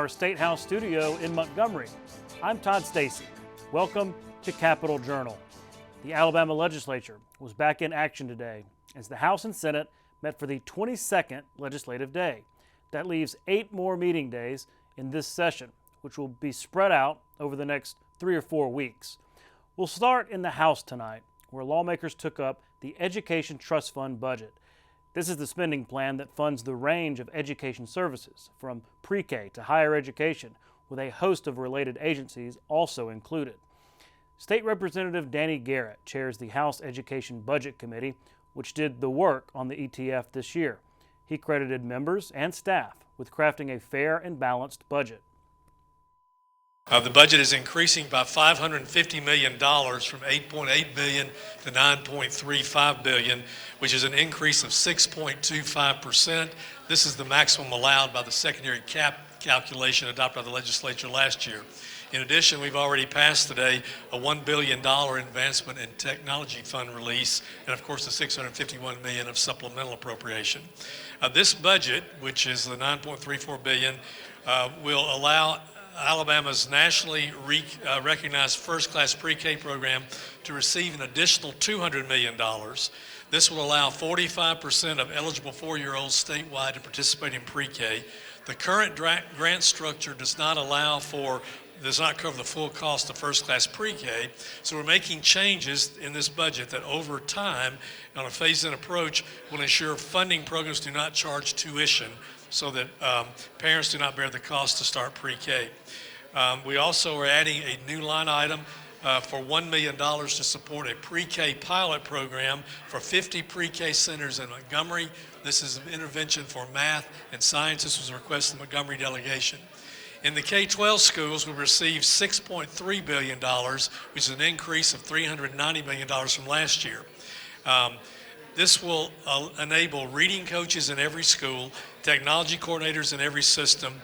our State House studio in Montgomery. I'm Todd Stacy. Welcome to Capitol Journal. The Alabama Legislature was back in action today as the House and Senate met for the 22nd legislative day. That leaves 8 more meeting days in this session, which will be spread out over the next 3 or 4 weeks. We'll start in the House tonight, where lawmakers took up the Education Trust Fund budget. This is the spending plan that funds the range of education services, from pre-K to higher education, with a host of related agencies also included. State Representative Danny Garrett chairs the House Education Budget Committee, which did the work on the ETF this year. He credited members and staff with crafting a fair and balanced budget. The budget is increasing by $550 million from $8.8 billion to $9.35 billion, which is an increase of 6.25%. This is the maximum allowed by the secondary cap calculation adopted by the legislature last year. In addition, we've already passed today a $1 billion advancement in technology fund release, and of course the $651 million of supplemental appropriation. This budget, which is the $9.34 billion, will allow Alabama's nationally recognized first-class pre-K program to receive an additional $200 million. This will allow 45% of eligible 4-year-olds statewide to participate in pre-K. The current grant structure does not cover the full cost of first-class pre-K, so we're making changes in this budget that over time, on a phased-in approach, will ensure funding programs do not charge tuition, so that parents do not bear the cost to start pre-K. We also are adding a new line item for $1 million to support a pre-K pilot program for 50 pre-K centers in Montgomery. This is an intervention for math and science. This was a request of the Montgomery delegation. In the K-12 schools, we received $6.3 billion, which is an increase of $390 million from last year. This will enable reading coaches in every school, technology coordinators in every system,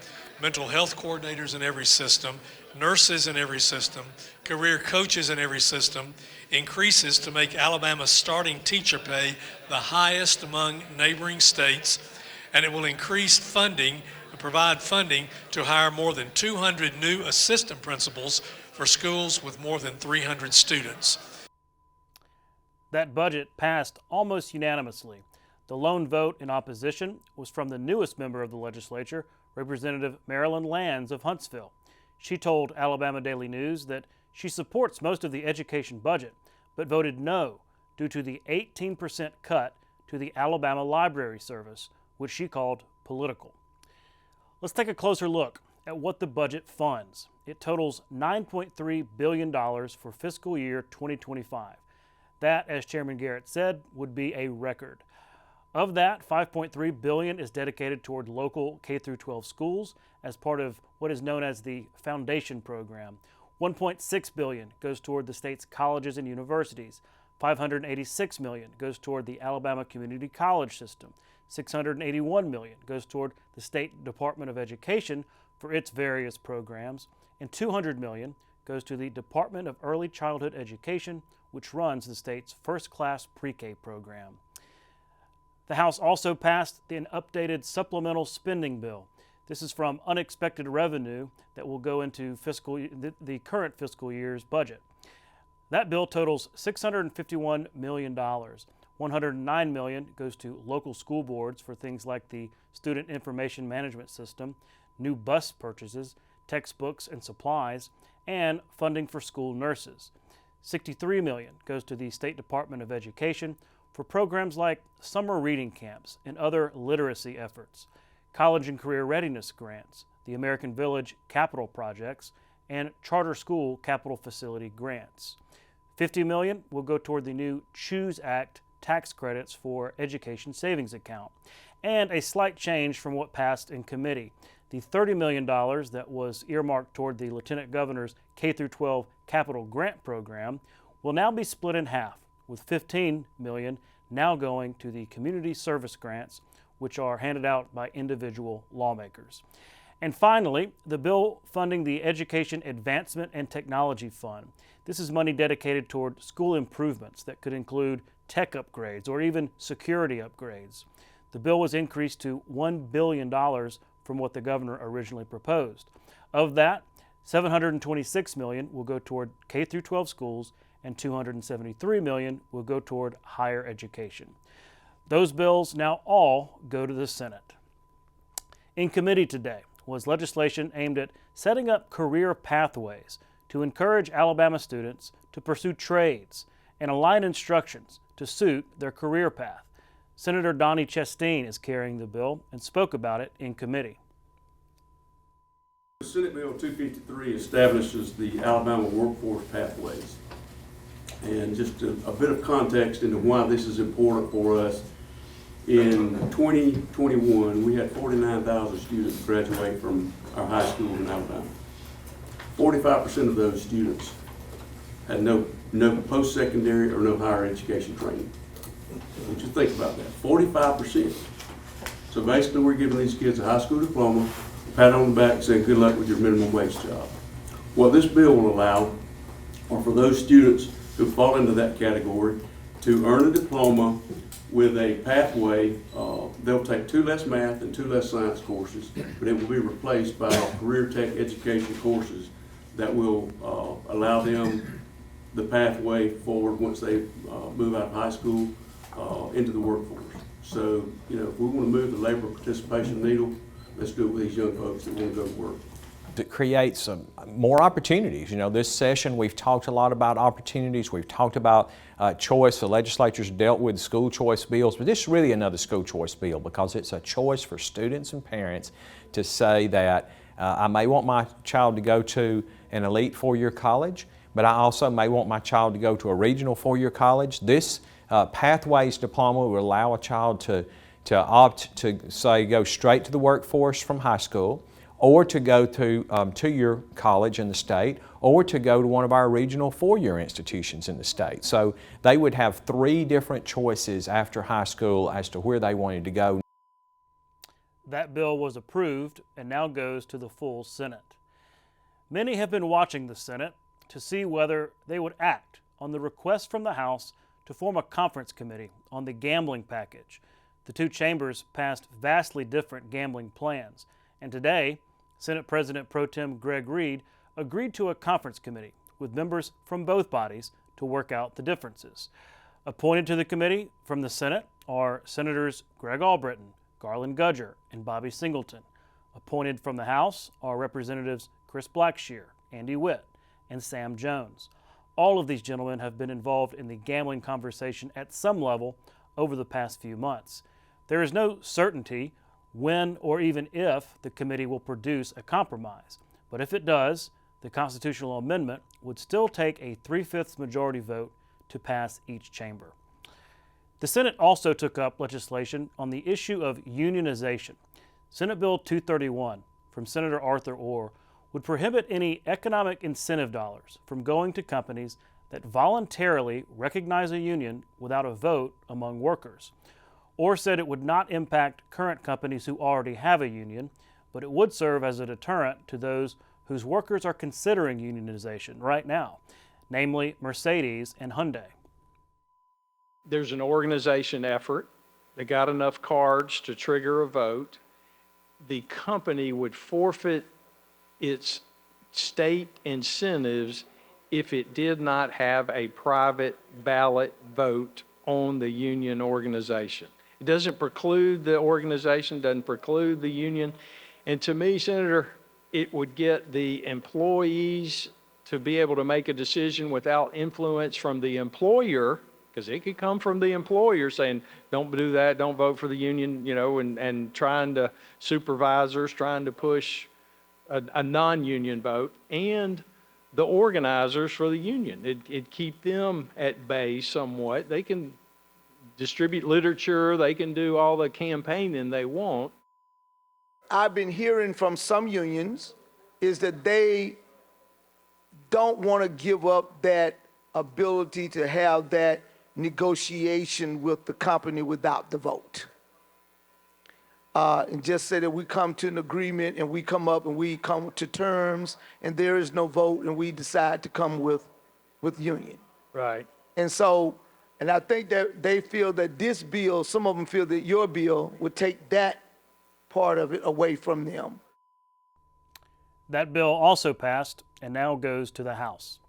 mental health coordinators in every system, nurses in every system, career coaches in every system, increases to make Alabama's starting teacher pay the highest among neighboring states, and it will increase funding, provide funding to hire more than 200 new assistant principals for schools with more than 300 students. That budget passed almost unanimously. The lone vote in opposition was from the newest member of the legislature, Representative Marilyn Lands of Huntsville. She told Alabama Daily News that she supports most of the education budget, but voted no due to the 18% cut to the Alabama Library Service, which she called political. Let's take a closer look at what the budget funds. It totals $9.3 billion for fiscal year 2025. That, as Chairman Garrett said, would be a record. Of that, $5.3 billion is dedicated toward local K-12 schools as part of what is known as the Foundation Program. $1.6 billion goes toward the state's colleges and universities. $586 million goes toward the Alabama Community College System. $681 million goes toward the State Department of Education for its various programs. And $200 million goes to the Department of Early Childhood Education, which runs the state's first-class pre-K program. The House also passed an updated supplemental spending bill. This is from unexpected revenue that will go into the current fiscal year's budget. That bill totals $651 million. $109 million goes to local school boards for things like the Student Information Management System, new bus purchases, textbooks and supplies, and funding for school nurses. $63 million goes to the State Department of Education for programs like summer reading camps and other literacy efforts, college and career readiness grants, the American Village capital projects, and charter school capital facility grants. $50 million will go toward the new CHOOSE Act tax credits for education savings account, and a slight change from what passed in committee. The $30 million that was earmarked toward the Lieutenant Governor's K-12 capital grant program will now be split in half, with $15 million now going to the community service grants, which are handed out by individual lawmakers. And finally, the bill funding the Education Advancement and Technology Fund. This is money dedicated toward school improvements that could include tech upgrades or even security upgrades. The bill was increased to $1 billion for from what the governor originally proposed. Of that, $726 million will go toward K through 12 schools and $273 million will go toward higher education. Those bills now all go to the Senate. In committee today was legislation aimed at setting up career pathways to encourage Alabama students to pursue trades and align instructions to suit their career path. Senator Donnie Chasteen is carrying the bill and spoke about it in committee. Senate Bill 253 establishes the Alabama Workforce Pathways. And just a bit of context into why this is important for us. In 2021, we had 49,000 students graduate from our high schools in Alabama. 45% of those students had no post-secondary or no higher education training. Don't you think about that? 45%. So basically, we're giving these kids a high school diploma, a pat on the back, and saying good luck with your minimum wage job. What this bill will allow are for those students who fall into that category to earn a diploma with a pathway. They'll take 2 less math and 2 less science courses, but it will be replaced by career tech education courses that will allow them the pathway forward once they move out of high school into the workforce. So, you know, if we want to move the labor participation needle, let's do it with these young folks that want to go to work. To create some more opportunities. You know, this session we've talked a lot about opportunities. We've talked about choice. The legislature's dealt with school choice bills, but this is really another school choice bill because it's a choice for students and parents to say that I may want my child to go to an elite 4-year college, but I also may want my child to go to a regional 4-year college. This Pathways diploma will allow a child to opt to, say, go straight to the workforce from high school, or to go to 2-year college in the state, or to go to one of our regional 4-year institutions in the state. So they would have 3 different choices after high school as to where they wanted to go. That bill was approved and now goes to the full Senate. Many have been watching the Senate to see whether they would act on the request from the House to form a conference committee on the gambling package. The 2 chambers passed vastly different gambling plans, and today, Senate President Pro Tem Greg Reed agreed to a conference committee with members from both bodies to work out the differences. Appointed to the committee from the Senate are Senators Greg Albritton, Garland Gudger, and Bobby Singleton. Appointed from the House are Representatives Chris Blackshear, Andy Witt, and Sam Jones. All of these gentlemen have been involved in the gambling conversation at some level over the past few months. There is no certainty when or even if the committee will produce a compromise. But if it does, the constitutional amendment would still take a 3/5 majority vote to pass each chamber. The Senate also took up legislation on the issue of unionization. Senate Bill 231 from Senator Arthur Orr would prohibit any economic incentive dollars from going to companies that voluntarily recognize a union without a vote among workers. Orr said it would not impact current companies who already have a union, but it would serve as a deterrent to those whose workers are considering unionization right now, namely Mercedes and Hyundai. There's an organization effort. They got enough cards to trigger a vote. The company would forfeit its state incentives if it did not have a private ballot vote on the union organization. It doesn't preclude the organization, doesn't preclude the union. And to me, Senator, it would get the employees to be able to make a decision without influence from the employer, because it could come from the employer saying, don't do that, don't vote for the union, you know, and trying to, supervisors trying to push a non-union vote, and the organizers for the union. It'd keep them at bay somewhat. They can distribute literature, they can do all the campaigning they want. I've been hearing from some unions is that they don't want to give up that ability to have that negotiation with the company without the vote. And just say that we come to an agreement and we come up and we come to terms and there is no vote and we decide to come with union. Right. And so, and I think that they feel that this bill, some of them feel that your bill would take that part of it away from them. That bill also passed and now goes to the House.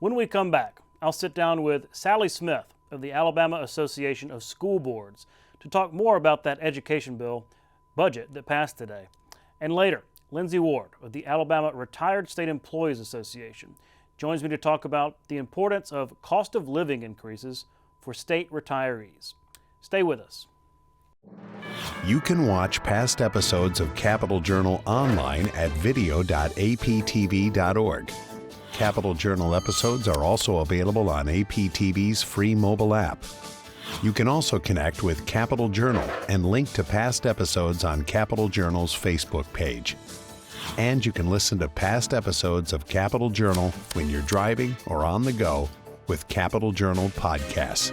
When we come back, I'll sit down with Sally Smith of the Alabama Association of School Boards to talk more about that education bill budget that passed today. And later, Lindsay Ward of the Alabama Retired State Employees Association joins me to talk about the importance of cost of living increases for state retirees. Stay with us. You can watch past episodes of Capital Journal online at video.aptv.org. Capital Journal episodes are also available on APTV's free mobile app. You can also connect with Capital Journal and link to past episodes on Capital Journal's Facebook page. And you can listen to past episodes of Capital Journal when you're driving or on the go with Capital Journal podcasts.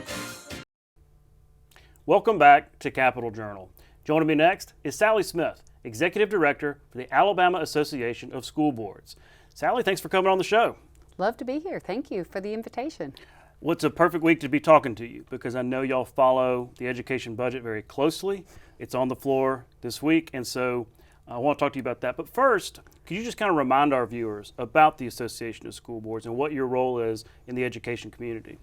Welcome back to Capital Journal. Joining me next is Sally Smith, Executive Director for the Alabama Association of School Boards. Sally, thanks for coming on the show. Love to be here. Thank you for the invitation. Well, it's a perfect week to be talking to you because I know y'all follow the education budget very closely. It's on the floor this week, and so I want to talk to you about that. But first, could you just kind of remind our viewers about the Association of School Boards and what your role is in the education community?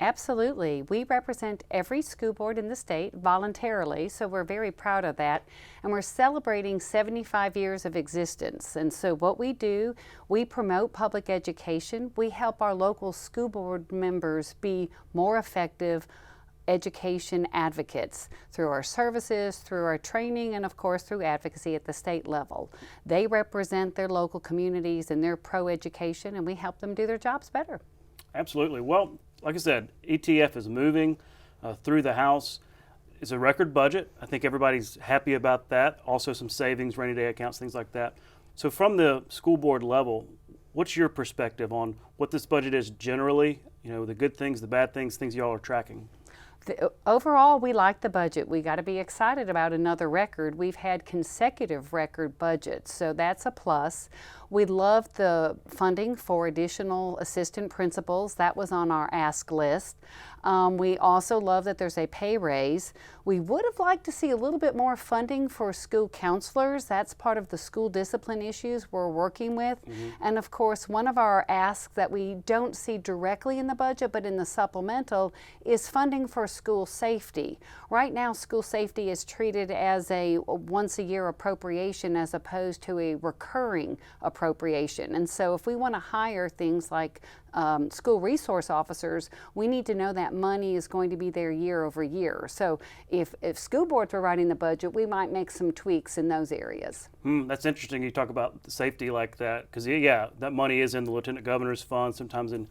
Absolutely. We represent every school board in the state voluntarily, so we're very proud of that. And we're celebrating 75 years of existence. And so what we do, we promote public education. We help our local school board members be more effective education advocates through our services, through our training, and of course through advocacy at the state level. They represent their local communities and they're pro-education, and we help them do their jobs better. Absolutely. Well, like I said, ETF is moving through the House. It's a record budget. I think everybody's happy about that. Also some savings, rainy day accounts, things like that. So from the school board level, what's your perspective on what this budget is generally, the good things, the bad things, things y'all are tracking? Overall, we like the budget. We got to be excited about another record. We've had consecutive record budgets, so that's a plus. We love the funding for additional assistant principals. That was on our ask list. We also love that there's a pay raise. We would have liked to see a little bit more funding for school counselors. That's part of the school discipline issues we're working with. And of course, one of our asks that we don't see directly in the budget but in the supplemental is funding for school safety. Right now, school safety is treated as a once-a-year appropriation as opposed to a recurring appropriation. And so if we want to hire things like school resource officers, we need to know that money is going to be there year over year. So if school boards were writing the budget, we might make some tweaks in those areas. That's interesting you talk about safety like that, because yeah, that money is in the Lieutenant Governor's Fund, sometimes in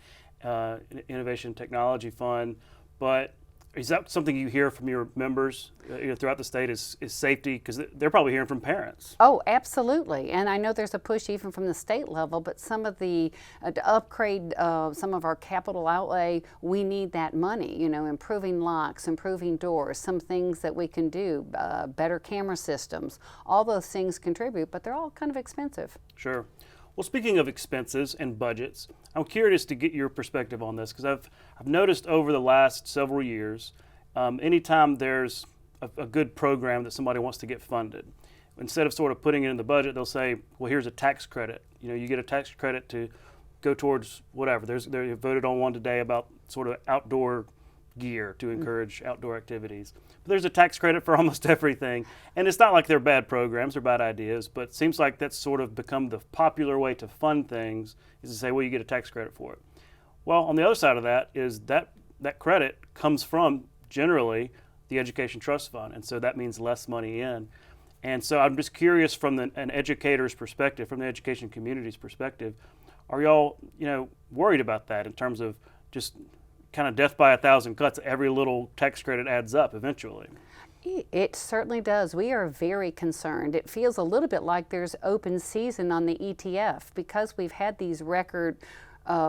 Innovation and Technology Fund, but is that something you hear from your members throughout the state is safety? Because they're probably hearing from parents. Oh, absolutely. And I know there's a push even from the state level, but some of the to upgrade some of our capital outlay, we need that money, improving locks, improving doors, some things that we can do, better camera systems. All those things contribute, but they're all kind of expensive. Sure. Well, speaking of expenses and budgets, I'm curious to get your perspective on this because I've noticed over the last several years, anytime there's a good program that somebody wants to get funded, instead of sort of putting it in the budget, they'll say, well, here's a tax credit. You get a tax credit to go towards whatever. They voted on one today about sort of outdoor gear to encourage outdoor activities. But there's a tax credit for almost everything. And it's not like they're bad programs or bad ideas, but it seems like that's sort of become the popular way to fund things is to say, well, you get a tax credit for it. Well, on the other side of that is that credit comes from generally the Education Trust Fund. And so that means less money in. And so I'm just curious from an educator's perspective, from the education community's perspective, are y'all, worried about that in terms of just kind of death by a thousand cuts? Every little tax credit adds up eventually. It certainly does. We are very concerned. It feels a little bit like there's open season on the ETF because we've had these record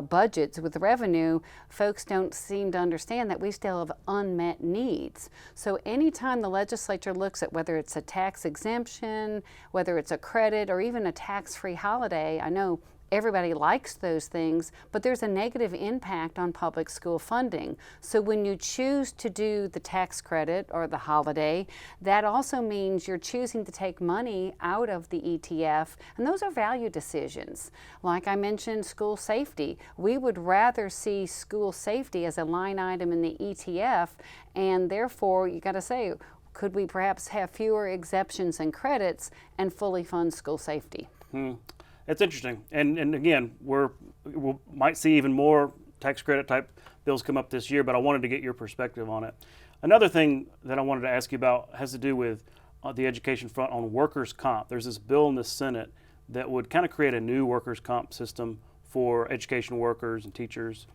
budgets with revenue. Folks don't seem to understand that we still have unmet needs. So anytime the legislature looks at whether it's a tax exemption, whether it's a credit, or even a tax-free holiday, I know everybody likes those things, but there's a negative impact on public school funding. So when you choose to do the tax credit or the holiday, that also means you're choosing to take money out of the ETF, and those are value decisions. Like I mentioned, school safety. We would rather see school safety as a line item in the ETF, and therefore you got to say, could we perhaps have fewer exceptions and credits and fully fund school safety? It's interesting, and again, we might see even more tax credit type bills come up this year, but I wanted to get your perspective on it. Another thing that I wanted to ask you about has to do with the education front on workers' comp. There's this bill in the Senate that would kind of create a new workers' comp system for education workers and teachers.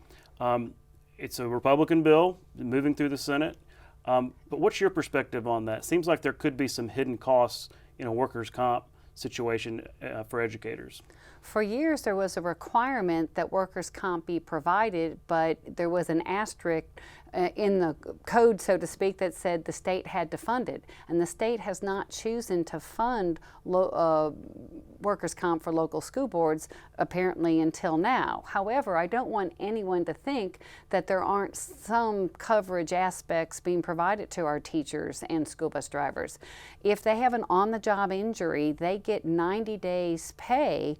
It's a Republican bill moving through the Senate, but what's your perspective on that? Seems like there could be some hidden costs in a workers' comp situation for educators. For years, there was a requirement that workers' comp be provided, but there was an asterisk in the code, so to speak, that said the state had to fund it. And the state has not chosen to fund workers' comp for local school boards, apparently, until now. However, I don't want anyone to think that there aren't some coverage aspects being provided to our teachers and school bus drivers. If they have an on-the-job injury, they get 90 days pay,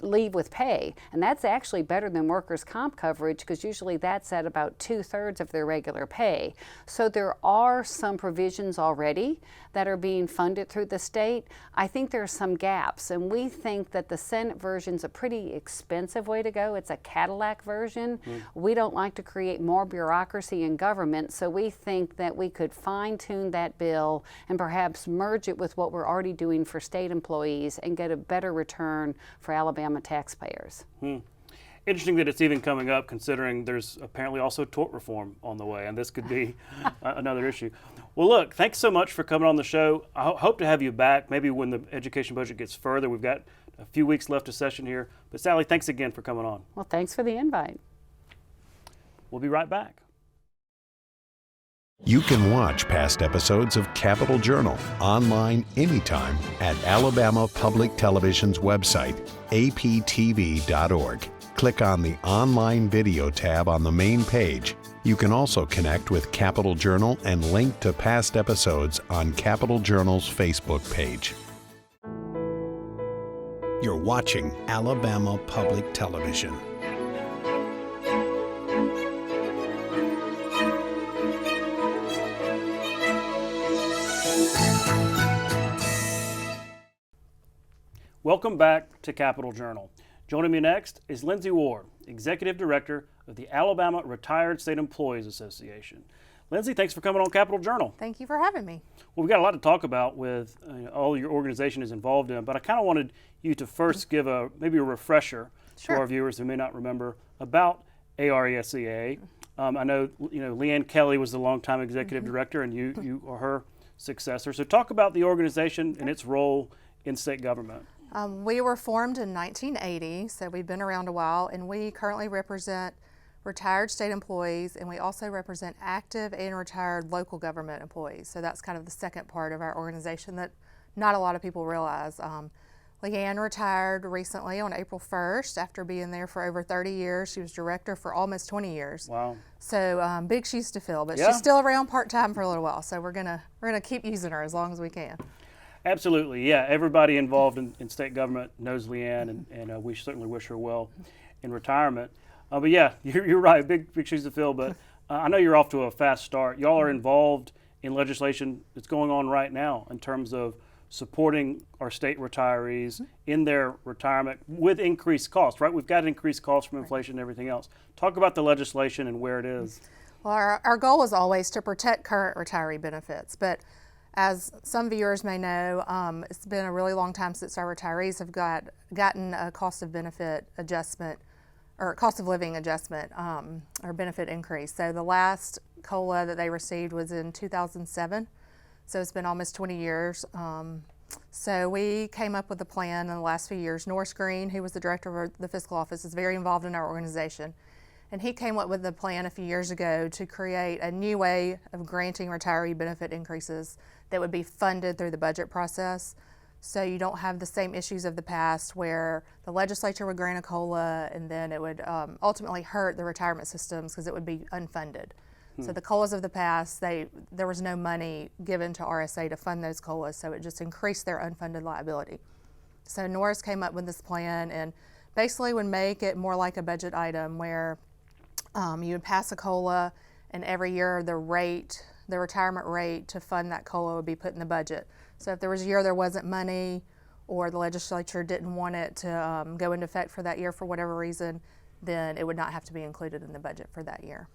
leave with pay. And that's actually better than workers' comp coverage, because usually that's at about 2/3 of their regular pay. So there are some provisions already that are being funded through the state. I think there are some gaps, and we think that the Senate version's a pretty expensive way to go. It's a Cadillac version. We don't like to create more bureaucracy in government, so we think that we could fine-tune that bill and perhaps merge it with what we're already doing for state employees and get a better return for Alabama taxpayers. Interesting that it's even coming up, considering there's apparently also tort reform on the way, and this could be another issue. Well, look, thanks so much for coming on the show. I hope to have you back, maybe when the education budget gets further. We've got a few weeks left of session here. But Sally, thanks again for coming on. Well, thanks for the invite. We'll be right back. You can watch past episodes of Capitol Journal online anytime at Alabama Public Television's website, aptv.org. Click on the Online Video tab on the main page. You can also connect with Capitol Journal and link to past episodes on Capitol Journal's Facebook page. You're watching Alabama Public Television. Welcome back to Capitol Journal. Joining me next is Lindsay Ward, Executive Director of the Alabama Retired State Employees Association. Lindsay, thanks for coming on Capitol Journal. Thank you for having me. Well, we've got a lot to talk about with all your organization is involved in, but I kind of wanted you to first give maybe a refresher to our viewers who may not remember about ARESEA. I know Leanne Kelly was the longtime executive director, and you are her successor. So talk about the organization and its role in state government. We were formed in 1980, so we've been around a while, and we currently represent retired state employees, and we also represent active and retired local government employees. So that's kind of the second part of our organization that not a lot of people realize. Leanne retired recently on April 1st after being there for over 30 years. She was director for almost 20 years. Wow. So big shoes to fill, but she's still around part-time for a little while, so we're gonna keep using her as long as we can. Absolutely, yeah. Everybody involved in state government knows Leanne, and we certainly wish her well in retirement. But yeah, you're right, big shoes to fill, but I know you're off to a fast start. Y'all are involved in legislation that's going on right now in terms of supporting our state retirees in their retirement with increased costs, right? We've got increased costs from inflation and everything else. Talk about the legislation and where it is. Well, our goal is always to protect current retiree benefits, but as some viewers may know, it's been a really long time since our retirees have gotten a cost of benefit adjustment or cost of living adjustment or benefit increase. So the last COLA that they received was in 2007. So it's been almost 20 years. So we came up with a plan in the last few years. Norris Green, who was the director of the fiscal office, is very involved in our organization. And he came up with a plan a few years ago to create a new way of granting retiree benefit increases that would be funded through the budget process. So you don't have the same issues of the past where the legislature would grant a COLA and then it would ultimately hurt the retirement systems because it would be unfunded. So the COLAs of the past, there was no money given to RSA to fund those COLAs, so it just increased their unfunded liability. So Norris came up with this plan and basically would make it more like a budget item where you would pass a COLA and every year the retirement rate to fund that COLA would be put in the budget. So if there was a year there wasn't money or the legislature didn't want it to go into effect for that year for whatever reason, then it would not have to be included in the budget for that year.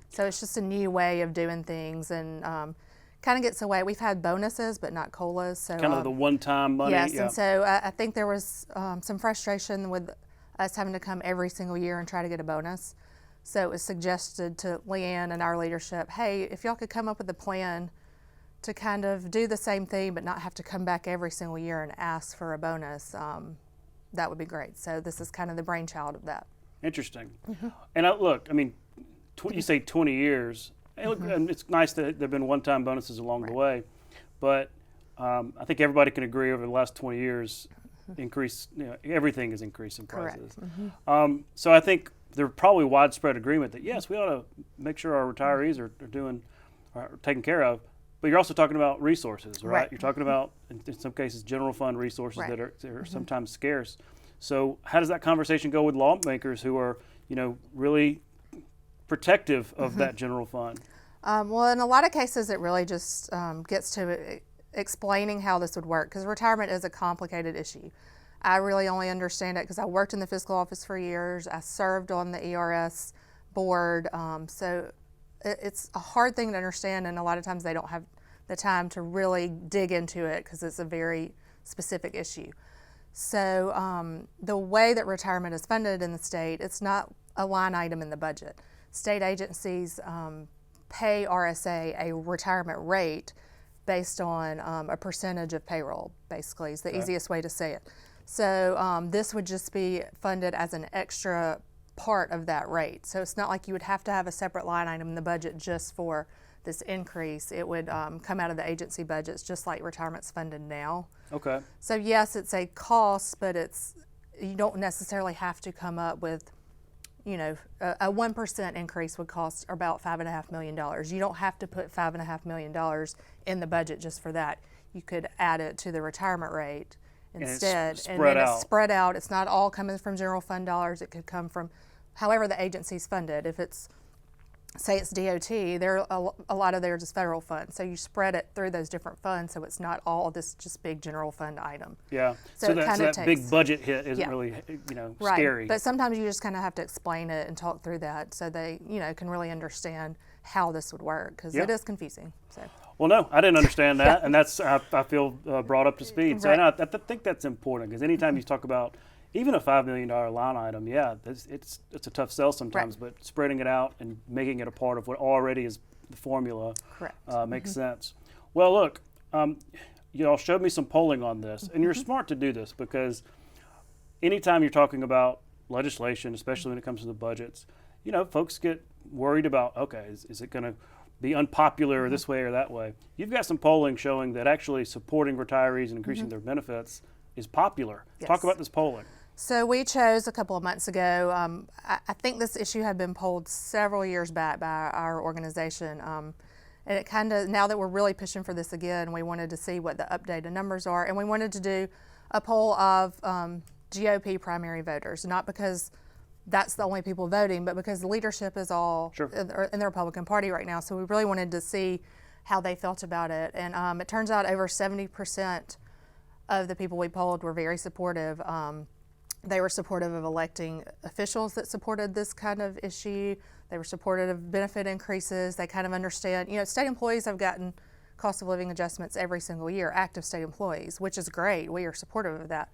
So it's just a new way of doing things and kind of gets away. We've had bonuses, but not COLAs. So Kind of the one-time money. yes, yeah. and so I think there was some frustration with us having to come every single year and try to get a bonus. So it was suggested to Leanne and our leadership, hey, if y'all could come up with a plan to kind of do the same thing but not have to come back every single year and ask for a bonus, that would be great. So this is kind of the brainchild of that. Interesting. And look, I mean, you say 20 years. And look, and it's nice that there have been one-time bonuses along the way, but I think everybody can agree over the last 20 years, everything has increased in prices. So I think there's probably widespread agreement that yes, we ought to make sure our retirees are taken care of. But you're also talking about resources, right? You're talking about, in some cases, general fund resources that are sometimes scarce. So how does that conversation go with lawmakers who are, really protective of that general fund? Well, in a lot of cases, it really just gets to explaining how this would work, because retirement is a complicated issue. I really only understand it because I worked in the fiscal office for years. I served on the ERS board, so it's a hard thing to understand, and a lot of times they don't have the time to really dig into it because it's a very specific issue. So the way that retirement is funded in the state, it's not a line item in the budget. State agencies pay RSA a retirement rate based on a percentage of payroll, basically, is the easiest way to say it. So this would just be funded as an extra part of that rate. So it's not like you would have to have a separate line item in the budget just for this increase. It would come out of the agency budgets just like retirement's funded now. Okay. So yes, it's a cost, but you don't necessarily have to come up with, a 1% increase would cost about $5.5 million. You don't have to put $5.5 million in the budget just for that. You could add it to the retirement rate instead. And then it's spread out. It's not all coming from general fund dollars. It could come from however the agency's funded. If it's, say it's DOT, a lot of theirs is federal funds. So you spread it through those different funds so it's not all this just big general fund item. Yeah. So that big budget hit isn't really, scary. But sometimes you just kind of have to explain it and talk through that so they, can really understand how this would work, because it is confusing. So. Well, no, I didn't understand that, and that's I feel brought up to speed. So I think that's important, because anytime you talk about even a $5 million line item, it's a tough sell sometimes, but spreading it out and making it a part of what already is the formula makes sense. Well, look, you all showed me some polling on this, and you're smart to do this, because anytime you're talking about legislation, especially when it comes to the budgets, folks get worried about, okay, is it going to be unpopular this way or that way? You've got some polling showing that actually supporting retirees and increasing their benefits is popular. Yes. Talk about this polling. So we chose a couple of months ago. I think this issue had been polled several years back by our organization. And it kind of, now that we're really pushing for this again, we wanted to see what the updated numbers are. And we wanted to do a poll of GOP primary voters, not because that's the only people voting, but because the leadership is all in the Republican Party right now. So we really wanted to see how they felt about it. And it turns out over 70% of the people we polled were very supportive. They were supportive of electing officials that supported this kind of issue. They were supportive of benefit increases. They kind of understand, state employees have gotten cost of living adjustments every single year, active state employees, which is great. We are supportive of that.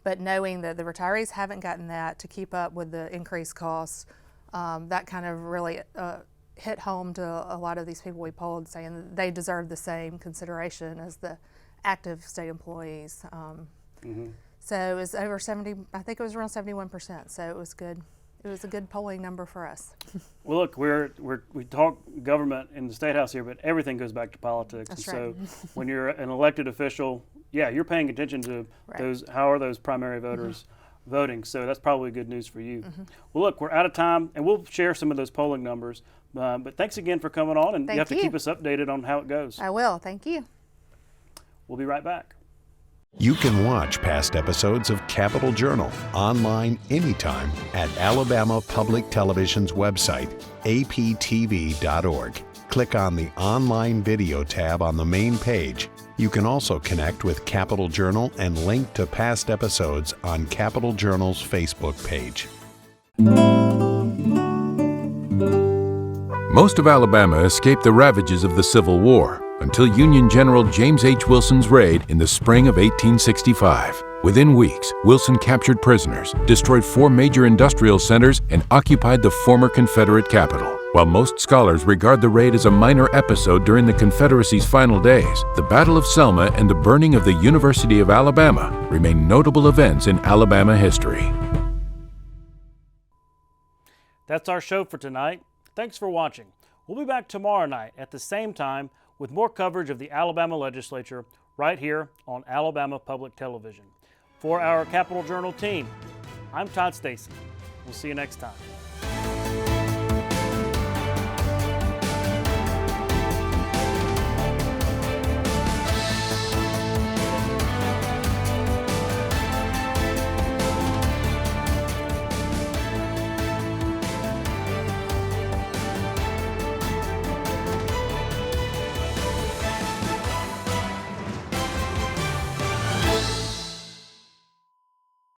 But knowing that the retirees haven't gotten that to keep up with the increased costs, that kind of really hit home to a lot of these people we polled, saying that they deserve the same consideration as the active state employees. So it was over 70, I think it was around 71%, so it was good. It was a good polling number for us. Well, look, we talk government in the State House here, but everything goes back to politics. That's and right. So when you're an elected official, yeah, you're paying attention to Right. those. How are those primary voters voting? So that's probably good news for you. Well, look, we're out of time, and we'll share some of those polling numbers. But thanks again for coming on, and you have to keep us updated on how it goes. I will. Thank you. We'll be right back. You can watch past episodes of Capitol Journal online anytime at Alabama Public Television's website, aptv.org. Click on the Online Video tab on the main page. You can also connect with Capitol Journal and link to past episodes on Capitol Journal's Facebook page. Most of Alabama escaped the ravages of the Civil War until Union General James H. Wilson's raid in the spring of 1865. Within weeks, Wilson captured prisoners, destroyed 4 major industrial centers, and occupied the former Confederate capital. While most scholars regard the raid as a minor episode during the Confederacy's final days, the Battle of Selma and the burning of the University of Alabama remain notable events in Alabama history. That's our show for tonight. Thanks for watching. We'll be back tomorrow night at the same time with more coverage of the Alabama Legislature right here on Alabama Public Television. For our Capitol Journal team, I'm Todd Stacy. We'll see you next time.